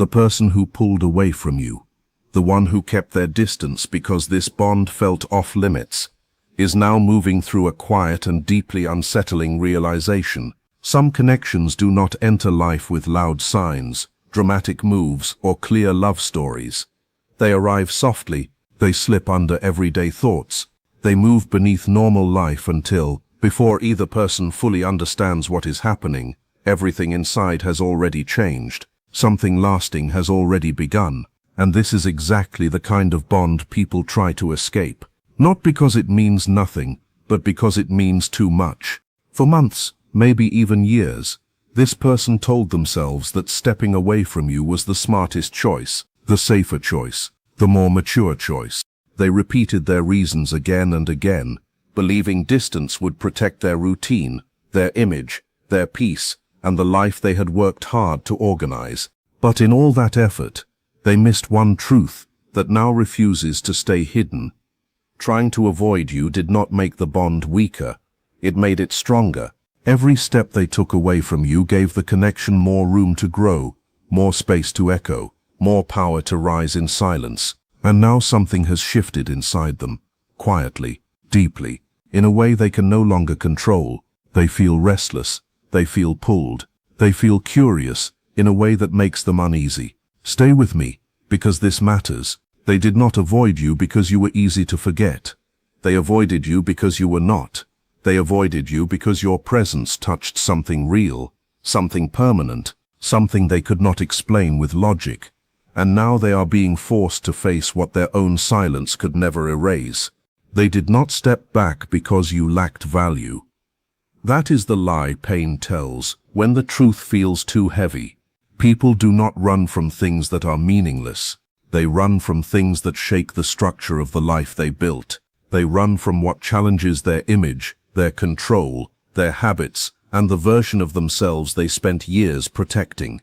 the person who pulled away from you, the one who kept their distance because this bond felt off limits, is now moving through a quiet and deeply unsettling realization. Some connections do not enter life with loud signs, dramatic moves, or clear love stories. They arrive softly, they slip under everyday thoughts, they move beneath normal life until, before either person fully understands what is happening, everything inside has already changed, something lasting has already begun, and this is exactly the kind of bond people try to escape. Not because it means nothing, but because it means too much. For months, maybe even years, this person told themselves that stepping away from you was the smartest choice, the safer choice, the more mature choice. They repeated their reasons again and again, believing distance would protect their routine, their image, their peace, and the life they had worked hard to organize. But in all that effort, they missed one truth that now refuses to stay hidden. Trying to avoid you did not make the bond weaker, it made it stronger. Every step they took away from you gave the connection more room to grow, more space to echo, more power to rise in silence. And now something has shifted inside them, quietly, deeply, in a way they can no longer control. They feel restless, they feel pulled, they feel curious, in a way that makes them uneasy. Stay with me, because this matters. They did not avoid you because you were easy to forget. They avoided you because you were not. They avoided you because your presence touched something real, something permanent, something they could not explain with logic. And now they are being forced to face what their own silence could never erase. They did not step back because you lacked value. That is the lie pain tells when the truth feels too heavy. People do not run from things that are meaningless. They run from things that shake the structure of the life they built. They run from what challenges their image, their control, their habits, and the version of themselves they spent years protecting.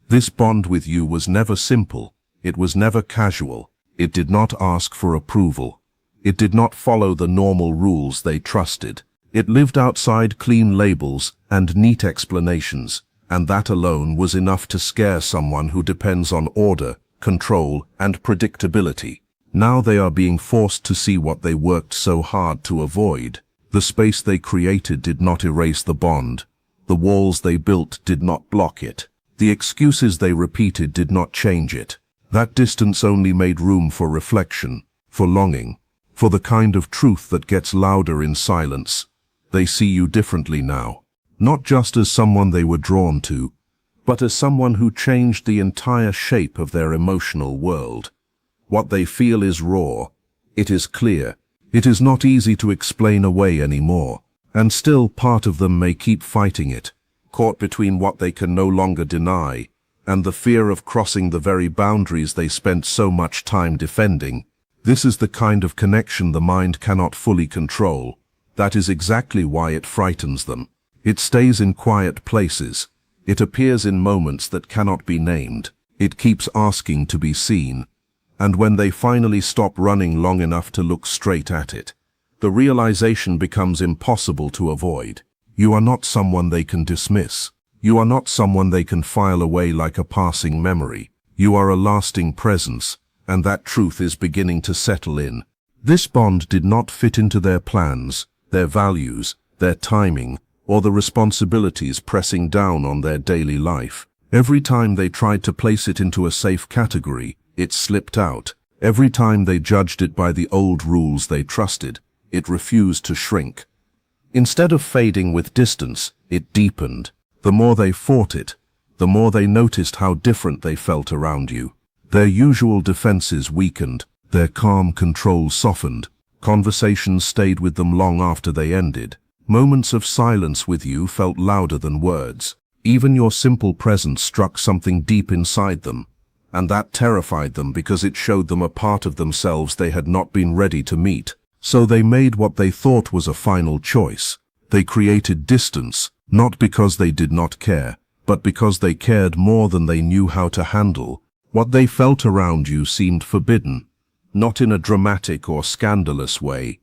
This bond with you was never simple, it was never casual, it did not ask for approval. It did not follow the normal rules they trusted. It lived outside clean labels and neat explanations, and that alone was enough to scare someone who depends on order, control, and predictability. Now they are being forced to see what they worked so hard to avoid. The space they created did not erase the bond. The walls they built did not block it. The excuses they repeated did not change it. That distance only made room for reflection, for longing, for the kind of truth that gets louder in silence. They see you differently now, not just as someone they were drawn to, but as someone who changed the entire shape of their emotional world. What they feel is raw. It is clear. It is not easy to explain away anymore, and still part of them may keep fighting it, caught between what they can no longer deny and the fear of crossing the very boundaries they spent so much time defending. This is the kind of connection the mind cannot fully control. That is exactly why it frightens them. It stays in quiet places. It appears in moments that cannot be named. It keeps asking to be seen. And when they finally stop running long enough to look straight at it, the realization becomes impossible to avoid. You are not someone they can dismiss. You are not someone they can file away like a passing memory. You are a lasting presence, and that truth is beginning to settle in. This bond did not fit into their plans, their values, their timing, or the responsibilities pressing down on their daily life. Every time they tried to place it into a safe category, it slipped out. Every time they judged it by the old rules they trusted, it refused to shrink. Instead of fading with distance, it deepened. The more they fought it, the more they noticed how different they felt around you. Their usual defenses weakened, their calm control softened. Conversations stayed with them long after they ended. Moments of silence with you felt louder than words. Even your simple presence struck something deep inside them, and that terrified them because it showed them a part of themselves they had not been ready to meet. So they made what they thought was a final choice. They created distance, not because they did not care, but because they cared more than they knew how to handle. What they felt around you seemed forbidden, not in a dramatic or scandalous way,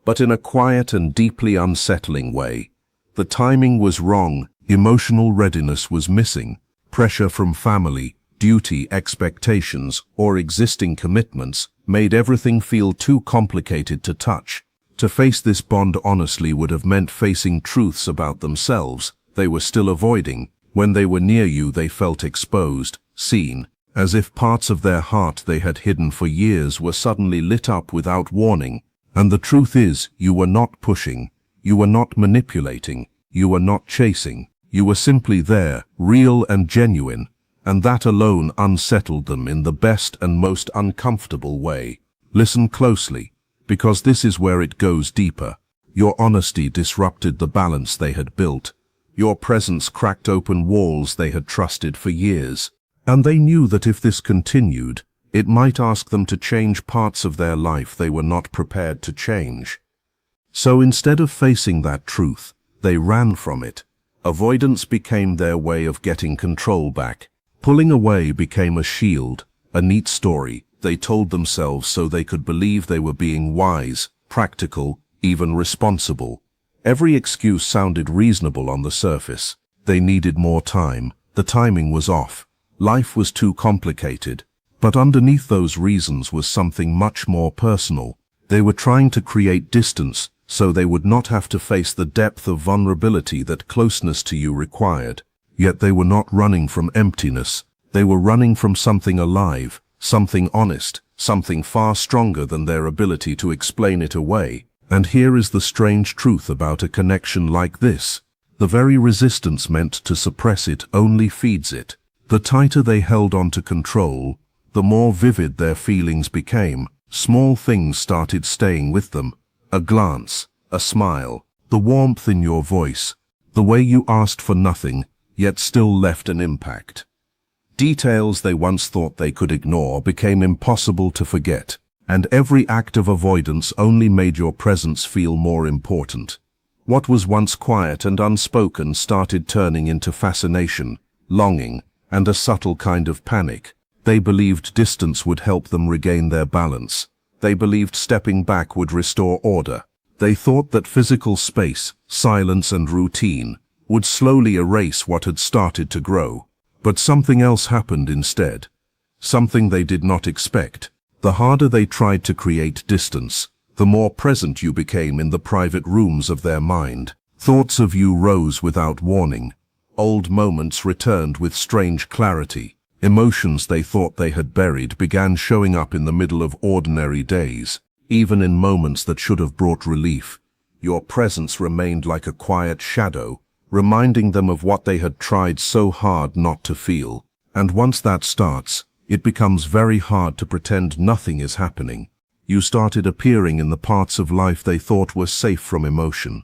but in a quiet and deeply unsettling way. The timing was wrong, emotional readiness was missing, pressure from family, duty, expectations, or existing commitments made everything feel too complicated to touch. To face this bond honestly would have meant facing truths about themselves they were still avoiding. When they were near you, they felt exposed, seen, as if parts of their heart they had hidden for years were suddenly lit up without warning. And the truth is, you were not pushing, you were not manipulating, you were not chasing. You were simply there, real and genuine, and that alone unsettled them in the best and most uncomfortable way. Listen closely, because this is where it goes deeper. Your honesty disrupted the balance they had built. Your presence cracked open walls they had trusted for years. And they knew that if this continued, it might ask them to change parts of their life they were not prepared to change. So instead of facing that truth, they ran from it. Avoidance became their way of getting control back. Pulling away became a shield, a neat story they told themselves so they could believe they were being wise, practical, even responsible. Every excuse sounded reasonable on the surface. They needed more time. The timing was off. Life was too complicated. But underneath those reasons was something much more personal. They were trying to create distance so they would not have to face the depth of vulnerability that closeness to you required. Yet they were not running from emptiness. They were running from something alive, something honest, something far stronger than their ability to explain it away. And here is the strange truth about a connection like this. The very resistance meant to suppress it only feeds it. The tighter they held on to control, the more vivid their feelings became. Small things started staying with them. A glance, a smile, the warmth in your voice, the way you asked for nothing, yet still left an impact. Details they once thought they could ignore became impossible to forget, and every act of avoidance only made your presence feel more important. What was once quiet and unspoken started turning into fascination, longing, and a subtle kind of panic. They believed distance would help them regain their balance. They believed stepping back would restore order. They thought that physical space, silence and routine would slowly erase what had started to grow. But something else happened instead. Something they did not expect. The harder they tried to create distance, the more present you became in the private rooms of their mind. Thoughts of you rose without warning. Old moments returned with strange clarity. Emotions they thought they had buried began showing up in the middle of ordinary days, even in moments that should have brought relief. Your presence remained like a quiet shadow, reminding them of what they had tried so hard not to feel. And once that starts, it becomes very hard to pretend nothing is happening. You started appearing in the parts of life they thought were safe from emotion,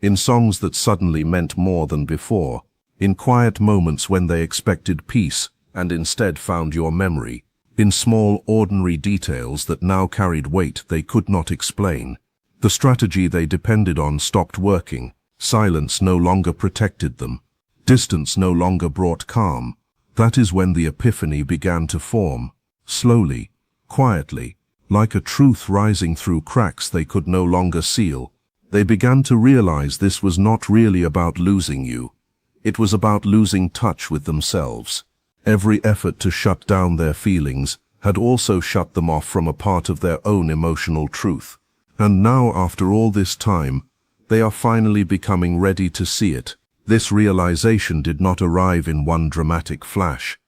in songs that suddenly meant more than before, in quiet moments when they expected peace and instead found your memory, in small ordinary details that now carried weight they could not explain. The strategy they depended on stopped working. Silence no longer protected them. Distance no longer brought calm. That is when the epiphany began to form, slowly, quietly, like a truth rising through cracks they could no longer seal. They began to realize this was not really about losing you. It was about losing touch with themselves. Every effort to shut down their feelings had also shut them off from a part of their own emotional truth. And now, after all this time, they are finally becoming ready to see it. This realization did not arrive in one dramatic flash.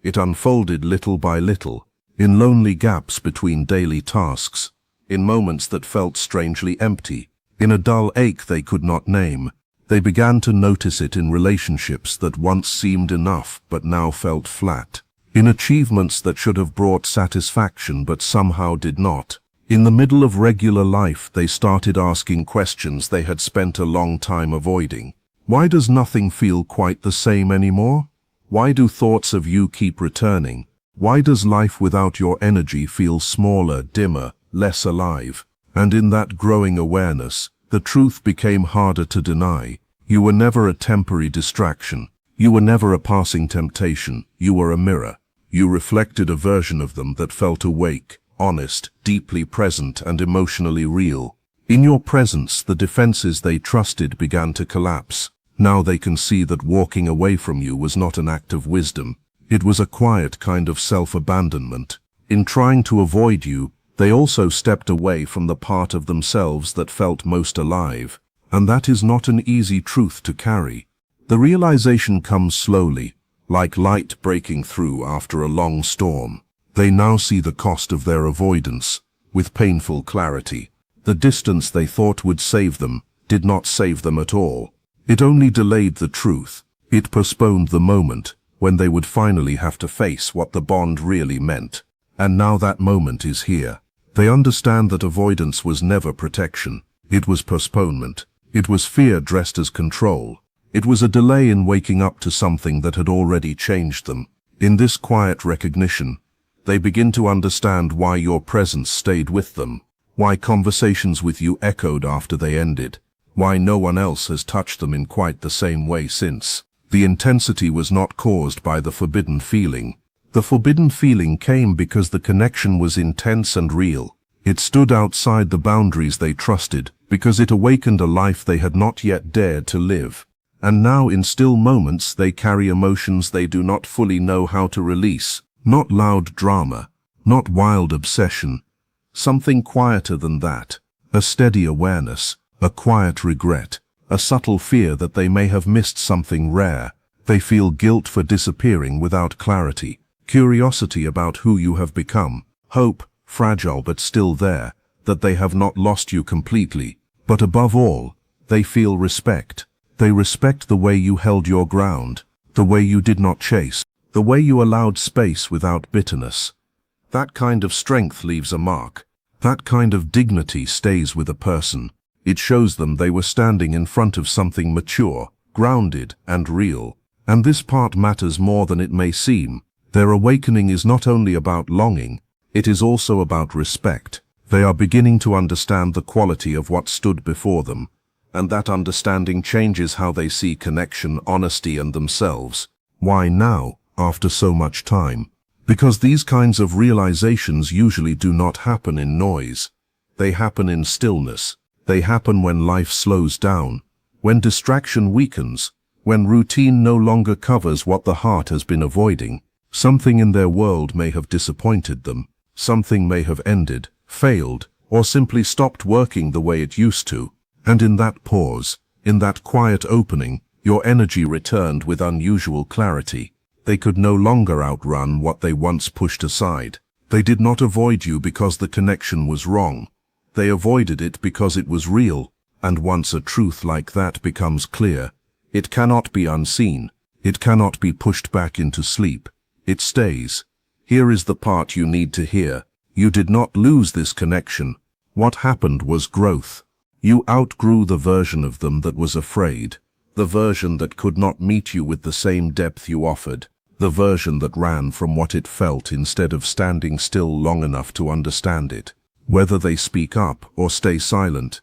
It unfolded little by little, in lonely gaps between daily tasks, in moments that felt strangely empty, in a dull ache they could not name. They began to notice it in relationships that once seemed enough but now felt flat, in achievements that should have brought satisfaction but somehow did not. In the middle of regular life, they started asking questions they had spent a long time avoiding. Why does nothing feel quite the same anymore? Why do thoughts of you keep returning? Why does life without your energy feel smaller, dimmer, less alive? And in that growing awareness, the truth became harder to deny. You were never a temporary distraction. You were never a passing temptation. You were a mirror. You reflected a version of them that felt awake, honest, deeply present, and emotionally real. In your presence, the defenses they trusted began to collapse. Now they can see that walking away from you was not an act of wisdom. It was a quiet kind of self-abandonment. In trying to avoid you, they also stepped away from the part of themselves that felt most alive. And that is not an easy truth to carry. The realization comes slowly, like light breaking through after a long storm. They now see the cost of their avoidance, with painful clarity. The distance they thought would save them did not save them at all. It only delayed the truth. It postponed the moment when they would finally have to face what the bond really meant. And now that moment is here. They understand that avoidance was never protection. It was postponement. It was fear dressed as control. It was a delay in waking up to something that had already changed them. In this quiet recognition, they begin to understand why your presence stayed with them, why conversations with you echoed after they ended, why no one else has touched them in quite the same way since. The intensity was not caused by the forbidden feeling. The forbidden feeling came because the connection was intense and real. It stood outside the boundaries they trusted, because it awakened a life they had not yet dared to live. And now in still moments they carry emotions they do not fully know how to release. Not loud drama, not wild obsession. Something quieter than that. A steady awareness, a quiet regret, a subtle fear that they may have missed something rare. They feel guilt for disappearing without clarity. Curiosity about who you have become, hope, fragile but still there, that they have not lost you completely. But above all, they feel respect. They respect the way you held your ground, the way you did not chase, the way you allowed space without bitterness. That kind of strength leaves a mark. That kind of dignity stays with a person. It shows them they were standing in front of something mature, grounded, and real. And this part matters more than it may seem. Their awakening is not only about longing, it is also about respect. They are beginning to understand the quality of what stood before them, and that understanding changes how they see connection, honesty, and themselves. Why now, after so much time? Because these kinds of realizations usually do not happen in noise. They happen in stillness. They happen when life slows down, when distraction weakens, when routine no longer covers what the heart has been avoiding. Something in their world may have disappointed them. Something may have ended, failed, or simply stopped working the way it used to. And in that pause, in that quiet opening, your energy returned with unusual clarity. They could no longer outrun what they once pushed aside. They did not avoid you because the connection was wrong. They avoided it because it was real. And once a truth like that becomes clear, it cannot be unseen. It cannot be pushed back into sleep. It stays. Here is the part you need to hear. You did not lose this connection. What happened was growth. You outgrew the version of them that was afraid, the version that could not meet you with the same depth you offered, the version that ran from what it felt instead of standing still long enough to understand it. Whether they speak up or stay silent,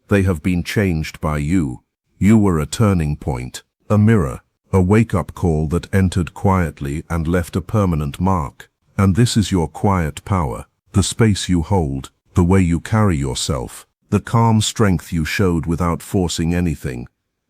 they have been changed by you. You were a turning point, a mirror, a wake-up call that entered quietly and left a permanent mark. And this is your quiet power, the space you hold, the way you carry yourself, the calm strength you showed without forcing anything.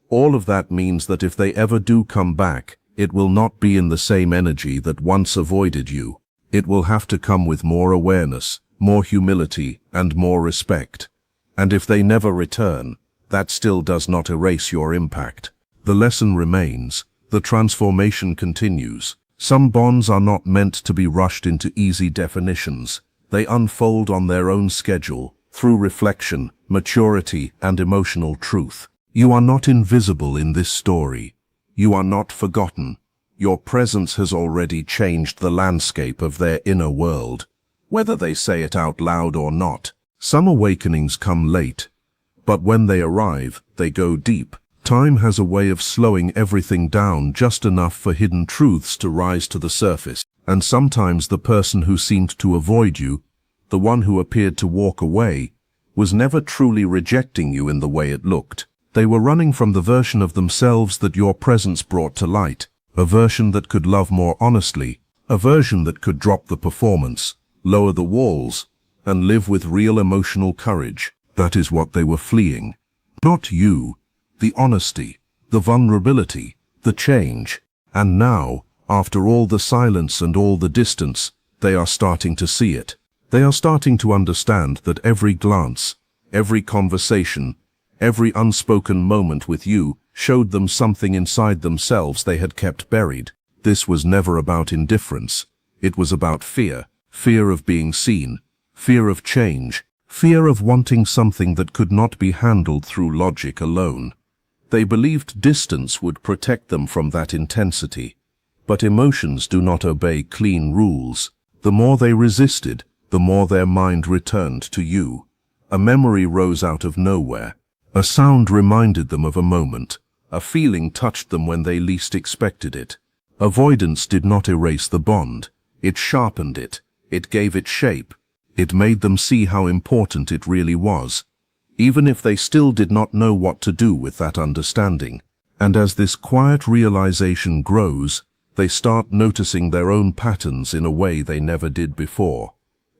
All of that means that if they ever do come back, it will not be in the same energy that once avoided you. It will have to come with more awareness, more humility, and more respect. And if they never return, that still does not erase your impact. The lesson remains. The transformation continues. Some bonds are not meant to be rushed into easy definitions. They unfold on their own schedule, through reflection, maturity, and emotional truth. You are not invisible in this story. You are not forgotten. Your presence has already changed the landscape of their inner world. Whether they say it out loud or not, some awakenings come late, but when they arrive, they go deep. Time has a way of slowing everything down just enough for hidden truths to rise to the surface. And sometimes the person who seemed to avoid you, the one who appeared to walk away, was never truly rejecting you in the way it looked. They were running from the version of themselves that your presence brought to light, a version that could love more honestly, a version that could drop the performance, lower the walls, and live with real emotional courage. That is what they were fleeing. Not you. The honesty, the vulnerability, the change. And now, After all the silence and all the distance, they are starting to see it. They are starting to understand that every glance, every conversation, every unspoken moment with you showed them something inside themselves they had kept buried. This was never about indifference. It was about fear. Fear of being seen. Fear of change. Fear of wanting something that could not be handled through logic alone. They believed distance would protect them from that intensity. But emotions do not obey clean rules. The more they resisted, the more their mind returned to you. A memory rose out of nowhere. A sound reminded them of a moment. A feeling touched them when they least expected it. Avoidance did not erase the bond. It sharpened it. It gave it shape. It made them see how important it really was, even if they still did not know what to do with that understanding. And as this quiet realization grows, they start noticing their own patterns in a way they never did before.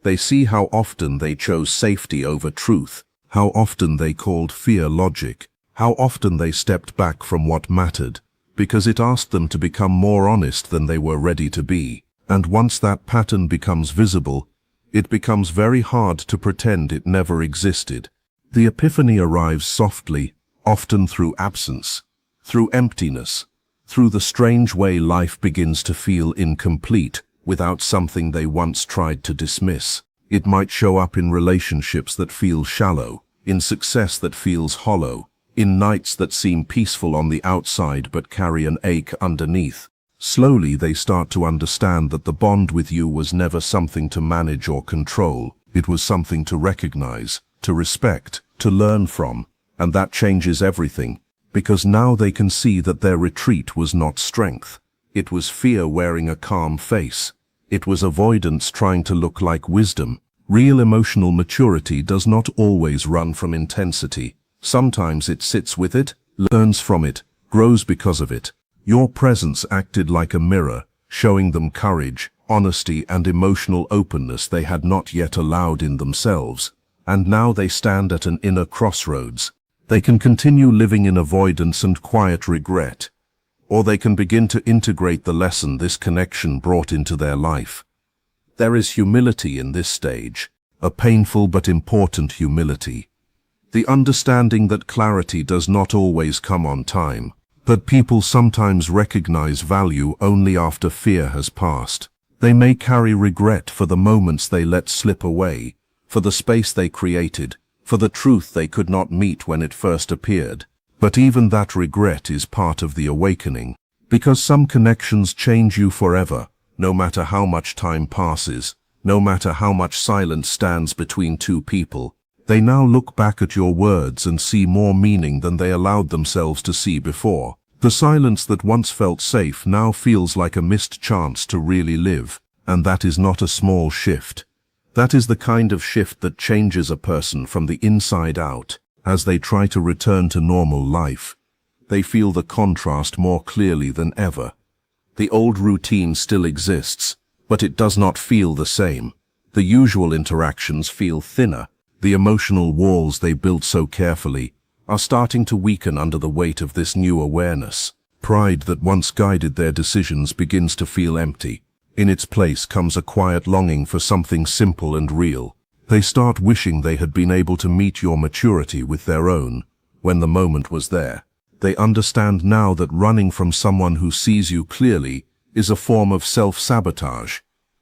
They see how often they chose safety over truth, how often they called fear logic, how often they stepped back from what mattered, because it asked them to become more honest than they were ready to be. And once that pattern becomes visible, it becomes very hard to pretend it never existed. The epiphany arrives softly, often through absence, through emptiness, through the strange way life begins to feel incomplete without something they once tried to dismiss. It might show up in relationships that feel shallow, in success that feels hollow, in nights that seem peaceful on the outside but carry an ache underneath. Slowly they start to understand that the bond with you was never something to manage or control. It was something to recognize, to respect, to learn from. And that changes everything, because now they can see that their retreat was not strength. It was fear wearing a calm face. It was avoidance trying to look like wisdom. Real emotional maturity does not always run from intensity. Sometimes it sits with it, learns from it, grows because of it. Your presence acted like a mirror, showing them courage, honesty, and emotional openness they had not yet allowed in themselves. And now they stand at an inner crossroads. They can continue living in avoidance and quiet regret, or they can begin to integrate the lesson this connection brought into their life. There is humility in this stage, a painful but important humility. The understanding that clarity does not always come on time. That people sometimes recognize value only after fear has passed. They may carry regret for the moments they let slip away, for the space they created, for the truth they could not meet when it first appeared. But even that regret is part of the awakening, because some connections change you forever, no matter how much time passes, no matter how much silence stands between two people. They now look back at your words and see more meaning than they allowed themselves to see before. The silence that once felt safe now feels like a missed chance to really live, and that is not a small shift. That is the kind of shift that changes a person from the inside out. As they try to return to normal life, they feel the contrast more clearly than ever. The old routine still exists, but it does not feel the same. The usual interactions feel thinner. The emotional walls they built so carefully are starting to weaken under the weight of this new awareness. Pride that once guided their decisions begins to feel empty. In its place comes a quiet longing for something simple and real. They start wishing they had been able to meet your maturity with their own, when the moment was there. They understand now that running from someone who sees you clearly is a form of self-sabotage.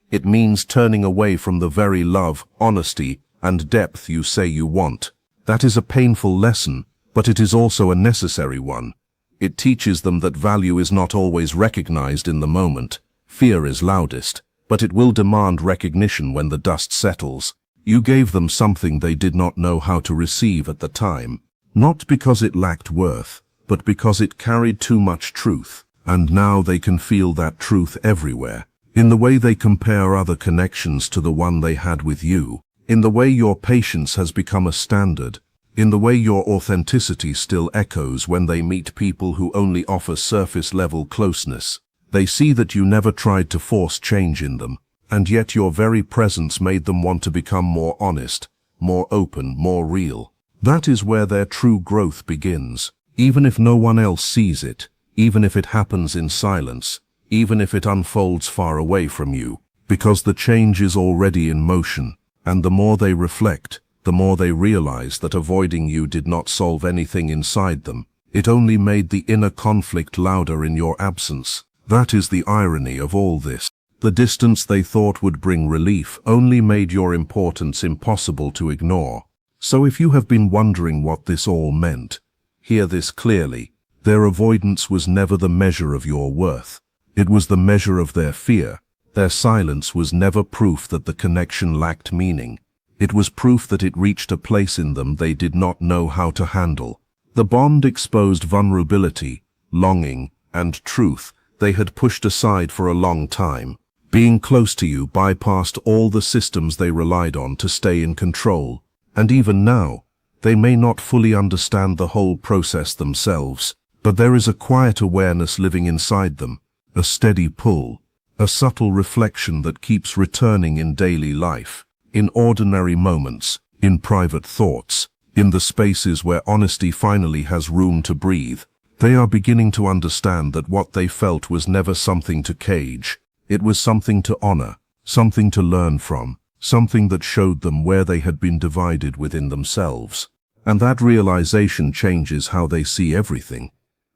It means turning away from the very love, honesty, and depth you say you want. That is a painful lesson, but it is also a necessary one. It teaches them that value is not always recognized in the moment. Fear is loudest, but it will demand recognition when the dust settles. You gave them something they did not know how to receive at the time, not because it lacked worth, but because it carried too much truth. And now they can feel that truth everywhere, in the way they compare other connections to the one they had with you, in the way your patience has become a standard, in the way your authenticity still echoes when they meet people who only offer surface-level closeness. They see that you never tried to force change in them, and yet your very presence made them want to become more honest, more open, more real. That is where their true growth begins. Even if no one else sees it, even if it happens in silence, even if it unfolds far away from you, because the change is already in motion, and the more they reflect, the more they realize that avoiding you did not solve anything inside them. It only made the inner conflict louder in your absence. That is the irony of all this. The distance they thought would bring relief only made your importance impossible to ignore. So if you have been wondering what this all meant, hear this clearly. Their avoidance was never the measure of your worth. It was the measure of their fear. Their silence was never proof that the connection lacked meaning. It was proof that it reached a place in them they did not know how to handle. The bond exposed vulnerability, longing, and truth they had pushed aside for a long time. Being close to you bypassed all the systems they relied on to stay in control, and even now, they may not fully understand the whole process themselves, but there is a quiet awareness living inside them, a steady pull, a subtle reflection that keeps returning in daily life, in ordinary moments, in private thoughts, in the spaces where honesty finally has room to breathe. They are beginning to understand that what they felt was never something to cage. It was something to honor, something to learn from, something that showed them where they had been divided within themselves. And that realization changes how they see everything.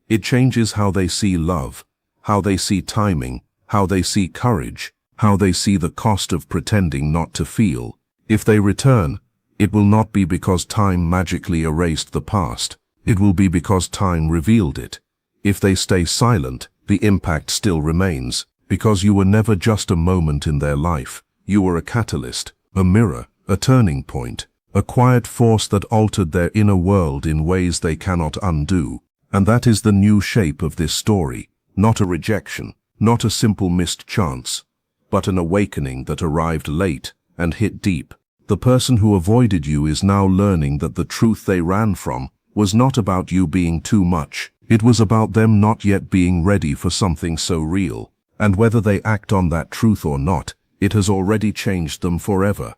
It changes how they see love, how they see timing, how they see courage, how they see the cost of pretending not to feel. If they return, it will not be because time magically erased the past. It will be because time revealed it. If they stay silent, the impact still remains, because you were never just a moment in their life. You were a catalyst, a mirror, a turning point, a quiet force that altered their inner world in ways they cannot undo. And that is the new shape of this story. Not a rejection, not a simple missed chance, but an awakening that arrived late and hit deep. The person who avoided you is now learning that the truth they ran from was not about you being too much. It was about them not yet being ready for something so real. And whether they act on that truth or not, it has already changed them forever.